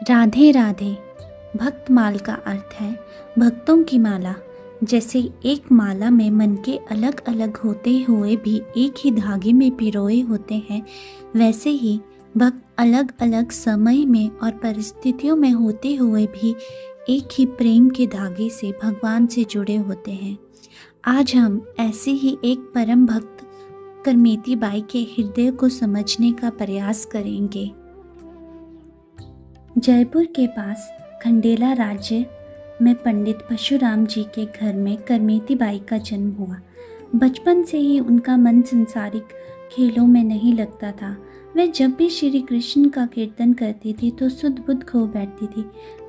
राधे राधे। भक्तमाल का अर्थ है भक्तों की माला। जैसे एक माला में मन के अलग अलग होते हुए भी एक ही धागे में पिरोए होते हैं, वैसे ही भक्त अलग अलग समय में और परिस्थितियों में होते हुए भी एक ही प्रेम के धागे से भगवान से जुड़े होते हैं। आज हम ऐसे ही एक परम भक्त करमेती बाई के हृदय को समझने का प्रयास करेंगे। जयपुर के पास खंडेला राज्य में पंडित परशुराम जी के घर में करमेती बाई का जन्म हुआ। बचपन से ही उनका मन संसारिक खेलों में नहीं लगता था। वह जब भी श्री कृष्ण का कीर्तन करती थी तो सुध बुध खो बैठती थी।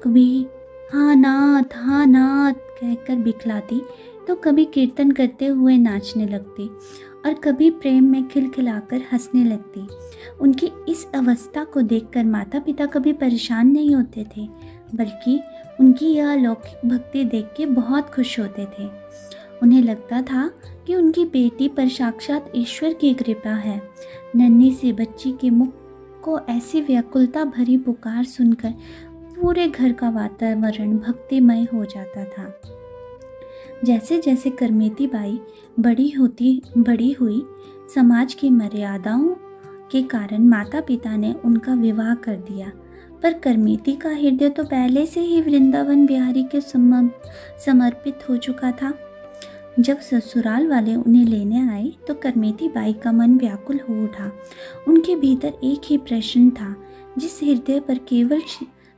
कभी हाँ नाथ कहकर बिखलाती, तो कभी कीर्तन करते हुए नाचने लगती और कभी प्रेम में खिलखिलाकर हंसने लगती। उनकी इस अवस्था को देखकर माता पिता कभी परेशान नहीं होते थे, बल्कि उनकी यह अलौकिक भक्ति देख के बहुत खुश होते थे। उन्हें लगता था कि उनकी बेटी पर साक्षात ईश्वर की कृपा है। नन्ही सी बच्ची के मुख को ऐसी व्याकुलता भरी पुकार सुनकर पूरे घर का वातावरण भक्तिमय हो जाता था। जैसे जैसे करमेती बाई बड़ी हुई, समाज की मर्यादाओं के कारण माता पिता ने उनका विवाह कर दिया। पर करमेती का हृदय तो पहले से ही वृंदावन बिहारी के समर्पित हो चुका था। जब ससुराल वाले उन्हें लेने आए तो करमेती बाई का मन व्याकुल हो उठा। उनके भीतर एक ही प्रश्न था, जिस हृदय पर केवल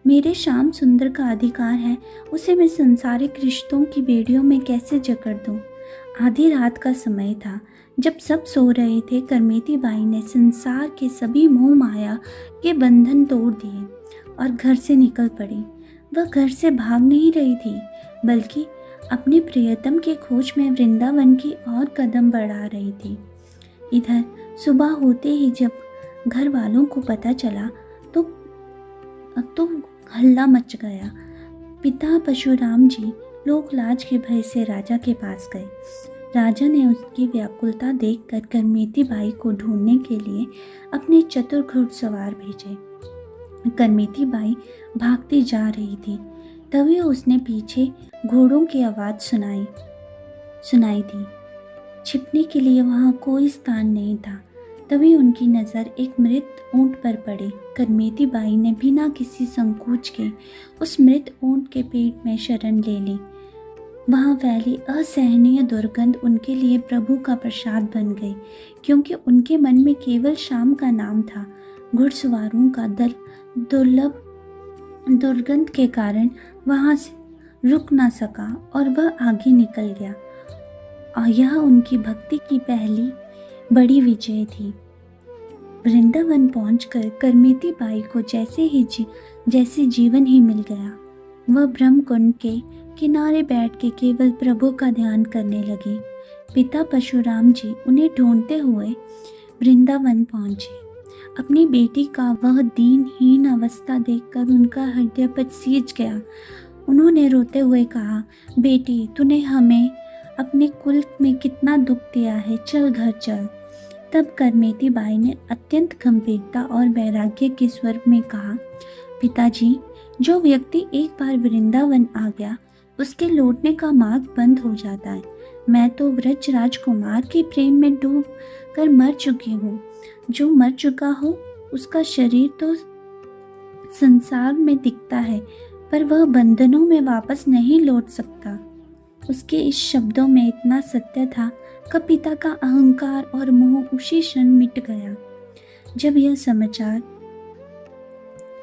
मेरे श्याम सुंदर का अधिकार है, उसे मैं संसारिक रिश्तों की बेड़ियों में कैसे जकड़ दूं। आधी रात का समय था। जब सब सो रहे थे, करमेती बाई ने संसार के सभी मोह माया के बंधन तोड़ दिए और घर से निकल पड़ी। वह घर से भाग नहीं रही थी, बल्कि अपने प्रियतम के खोज में वृंदावन की और कदम बढ़ा रही थी। इधर सुबह होते ही जब घर वालों को पता चला तो हल्ला मच गया। पिता परशुराम जी लोक लाज के भय से राजा के पास गए। राजा ने उसकी व्याकुलता देखकर करमेती बाई को ढूंढने के लिए अपने चतुर घुड़सवार भेजे। करमेती बाई भागती जा रही थी, तभी उसने पीछे घोड़ों की आवाज़ सुनाई दी। छिपने के लिए वहाँ कोई स्थान नहीं था। तभी उनकी नज़र एक मृत ऊंट पर पड़ी। करमेती बाई ने बिना किसी संकोच के उस मृत ऊंट के पेट में शरण ले ली। वहाँ फैली असहनीय दुर्गंध उनके लिए प्रभु का प्रसाद बन गई, क्योंकि उनके मन में केवल शाम का नाम था। घुड़सवारों का दल दुर्लभ दुर्गंध के कारण वहाँ से रुक ना सका और वह आगे निकल गया। और यह उनकी भक्ति की पहली बड़ी विजय थी। वृंदावन पहुंचकर करमेती बाई को जैसे जीवन ही मिल गया। वह ब्रह्मकुंड के किनारे बैठ के केवल प्रभु का ध्यान करने लगी। पिता परशुराम जी उन्हें ढूंढते हुए वृंदावन पहुंचे। अपनी बेटी का वह दीनहीन अवस्था देखकर उनका हृदय पसीज गया। उन्होंने रोते हुए कहा, बेटी, तूने हमें अपने कुल में कितना दुख दिया है, चल घर चल। तब करमेती बाई ने अत्यंत गंभीरता और वैराग्य के स्वर में कहा, पिताजी, जो व्यक्ति एक बार वृंदावन आ गया उसके लौटने का मार्ग बंद हो जाता है। मैं तो व्रज राजकुमार के प्रेम में डूब कर मर चुकी हूँ। जो मर चुका हो उसका शरीर तो संसार में दिखता है, पर वह बंधनों में वापस नहीं लौट सकता। उसके इस शब्दों में इतना सत्य था कि पिता का अहंकार और मोह उसी क्षण मिट गया। जब यह समाचार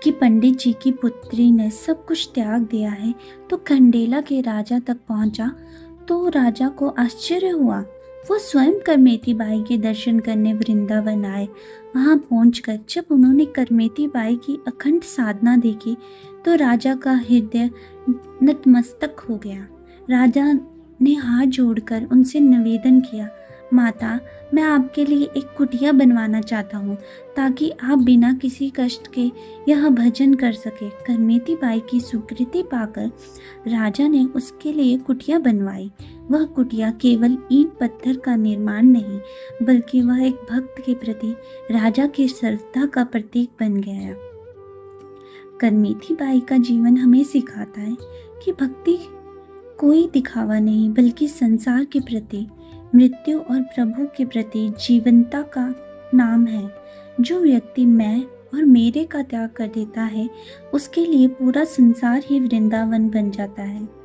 कि पंडित जी की पुत्री ने सब कुछ त्याग दिया है तो खंडेला के राजा तक पहुंचा, तो राजा को आश्चर्य हुआ। वो स्वयं करमेती बाई के दर्शन करने वृंदावन आए। वहां पहुंचकर जब उन्होंने करमेती बाई की अखंड साधना देखी तो राजा का हृदय नतमस्तक हो गया। राजा ने हाथ जोड़कर उनसे निवेदन किया, माता, मैं आपके लिए एक कुटिया बनवाना चाहता हूँ, ताकि आप बिना किसी कष्ट के यह भजन कर सके। करमेती बाई की स्वीकृति पाकर राजा ने उसके लिए कुटिया बनवाई। वह कुटिया केवल ईंट पत्थर का निर्माण नहीं, बल्कि वह एक भक्त के प्रति राजा की श्रद्धा का प्रतीक बन गया। करमेती बाई का जीवन हमें सिखाता है कि भक्ति कोई दिखावा नहीं बल्कि संसार के प्रति, मृत्यु और प्रभु के प्रति जीवंता का नाम है। जो व्यक्ति मैं और मेरे का त्याग कर देता है, उसके लिए पूरा संसार ही वृंदावन बन जाता है।